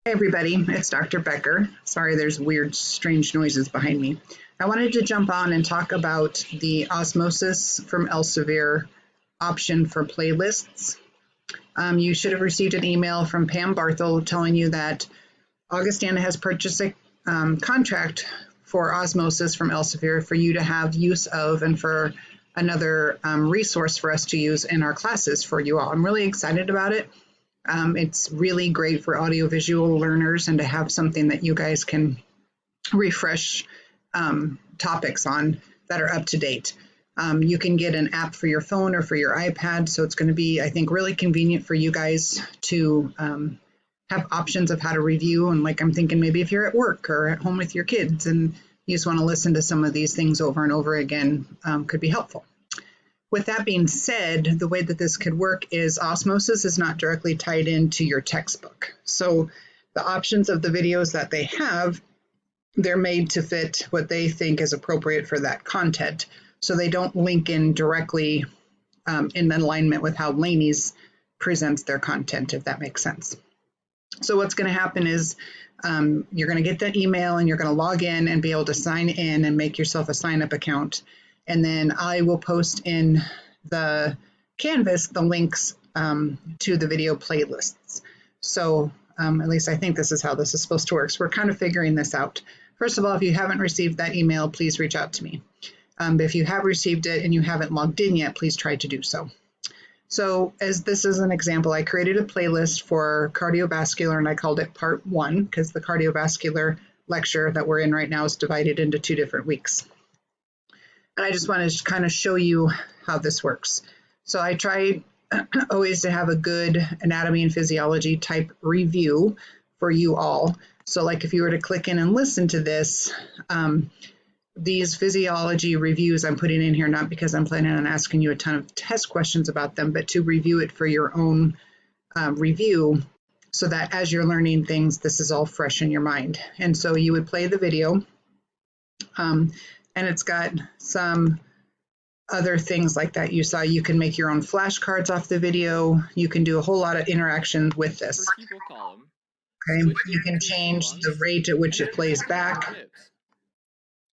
Hey everybody, it's Dr. Becker. Sorry, there's weird, strange noises behind me. I wanted to jump on and talk about the Osmosis from Elsevier option for playlists. You should have received an email from Pam Barthel telling you that Augustana has purchased a contract for Osmosis from Elsevier for you to have use of and for another resource for us to use in our classes for you all. I'm really excited about it. It's really great for audiovisual learners and to have something that you guys can refresh topics on that are up to date. You can get an app for your phone or for your iPad, so it's going to be, I think, really convenient for you guys to have options of how to review. And like I'm thinking maybe if you're at work or at home with your kids and you just want to listen to some of these things over and over again, could be helpful. With that being said, the way that this could work is Osmosis is not directly tied into your textbook. So the options of the videos that they have, they're made to fit what they think is appropriate for that content. So they don't link in directly in alignment with how Laney's presents their content, if that makes sense. So what's going to happen is you're going to get that email and you're going to log in and be able to sign in and make yourself a sign-up account. And then I will post in the Canvas the links to the video playlists. So at least I think this is how this is supposed to work. So we're kind of figuring this out. First of all, if you haven't received that email, please reach out to me. But if you have received it and you haven't logged in yet, please try to do so. So as this is an example, I created a playlist for cardiovascular and I called it part 1 because the cardiovascular lecture that we're in right now is divided into 2 different weeks. And I just want to kind of show you how this works. So I try always to have a good anatomy and physiology type review for you all. So like if you were to click in and listen to this, these physiology reviews I'm putting in here, not because I'm planning on asking you a ton of test questions about them, but to review it for your own review so that as you're learning things, this is all fresh in your mind. And so you would play the video. And it's got some other things like that you saw. You can make your own flashcards off the video. You can do a whole lot of interaction with this. Okay, you can change the rate at which it plays back.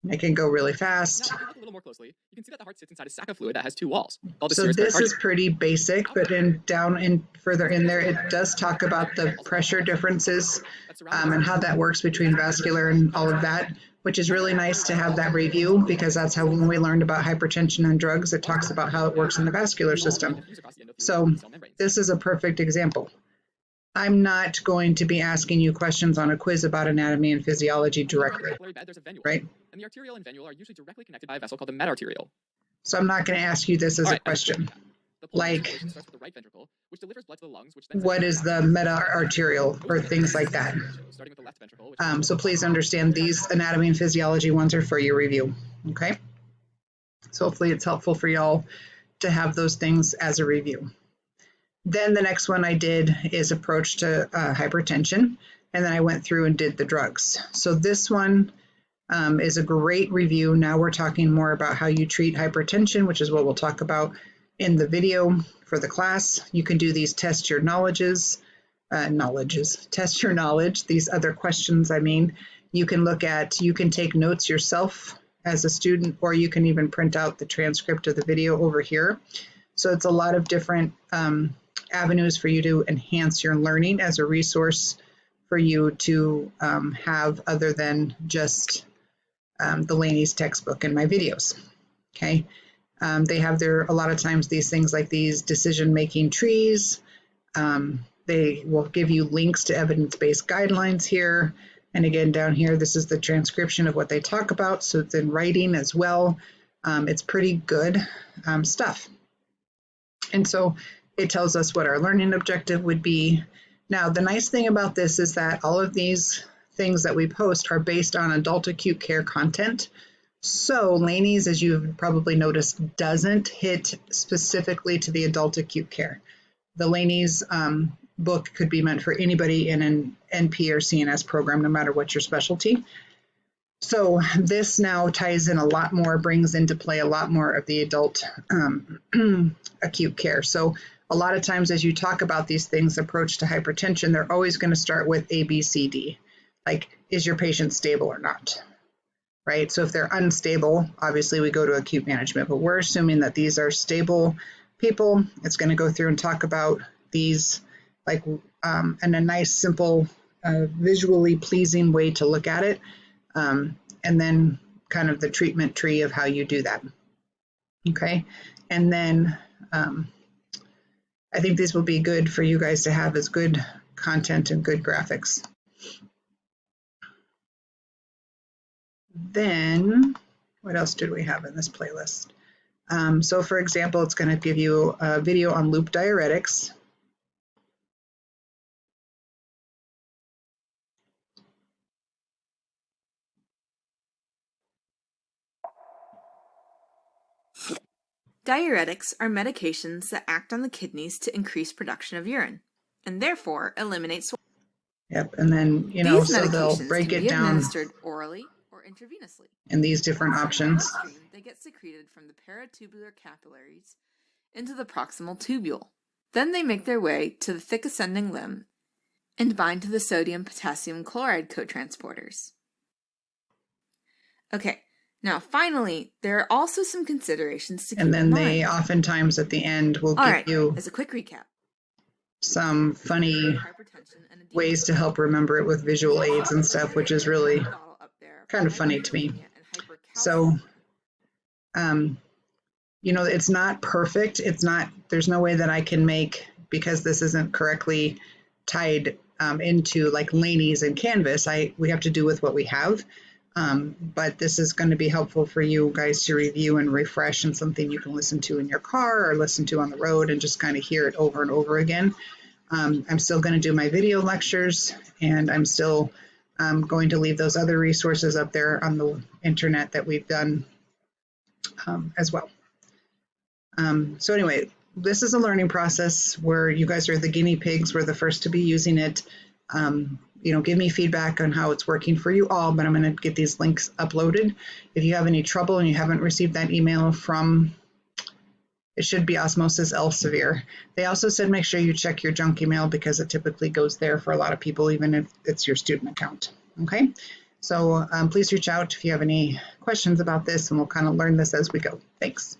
It can go really fast. Now, if you look a little more closely, you can see that the heart sits inside a sac of fluid that has 2 walls. So this is pretty basic, but further in there, it does talk about the pressure differences and how that works between vascular and all of that, which is really nice to have that review because that's how when we learned about hypertension and drugs, it talks about how it works in the vascular system. So this is a perfect example. I'm not going to be asking you questions on a quiz about anatomy and physiology directly, right? And the arteriole and venule are usually directly connected by a vessel called the medarteriole. So I'm not going to ask you this as a question. Like, what is the meta-arterial or things like that? So please understand these anatomy and physiology ones are for your review, okay? So hopefully it's helpful for y'all to have those things as a review. Then the next one I did is approach to hypertension, and then I went through and did the drugs. So this one is a great review. Now we're talking more about how you treat hypertension, which is what we'll talk about in the video for the class. You can do these test your test your knowledge, these other questions, you can take notes yourself as a student, or you can even print out the transcript of the video over here. So it's a lot of different avenues for you to enhance your learning as a resource for you to have other than just the Laney's textbook and my videos, okay? They have a lot of times these things like these decision-making trees. They will give you links to evidence-based guidelines here. And again, down here, this is the transcription of what they talk about. So it's in writing as well. It's pretty good stuff. And so it tells us what our learning objective would be. Now, the nice thing about this is that all of these things that we post are based on adult acute care content. So Laney's, as you've probably noticed, doesn't hit specifically to the adult acute care. The Laney's book could be meant for anybody in an NP or CNS program, no matter what your specialty. So this now ties in a lot more, brings into play a lot more of the adult acute care. So a lot of times as you talk about these things, approach to hypertension, they're always going to start with A, B, C, D. Like, is your patient stable or not? Right? So if they're unstable, obviously we go to acute management, but we're assuming that these are stable people. It's going to go through and talk about these like in a nice, simple, visually pleasing way to look at it. And then kind of the treatment tree of how you do that. Okay. And then I think these will be good for you guys to have as good content and good graphics. Then what else did we have in this playlist? So for example, it's going to give you a video on loop diuretics. Diuretics are medications that act on the kidneys to increase production of urine, and therefore eliminate swelling. Yep, and then, you know, so they'll break can it be down administered orally or intravenously. in these different Once in the options. bloodstream, they get secreted from the paratubular capillaries into the proximal tubule. Then they make their way to the thick ascending limb and bind to the sodium-potassium chloride cotransporters. Okay, now finally, there are also some considerations to keep in mind. And then they oftentimes at the end will give you, as a quick recap, some funny ways to help remember it with visual aids and stuff, which is really kind of funny to me. So, you know, it's not perfect. It's not, there's no way that I can make, because this isn't correctly tied into like Laney's and Canvas, we have to do with what we have. But this is going to be helpful for you guys to review and refresh, and something you can listen to in your car or listen to on the road and just kind of hear it over and over again. I'm still going to do my video lectures, and I'm still going to leave those other resources up there on the internet that we've done as well. So anyway, this is a learning process where you guys are the guinea pigs. We're the first to be using it. You know, give me feedback on how it's working for you all, but I'm going to get these links uploaded. If you have any trouble and you haven't received that email from, it should be Osmosis Elsevier. They also said make sure you check your junk email, because it typically goes there for a lot of people, even if it's your student account. Okay, so please reach out if you have any questions about this, and we'll kind of learn this as we go. Thanks.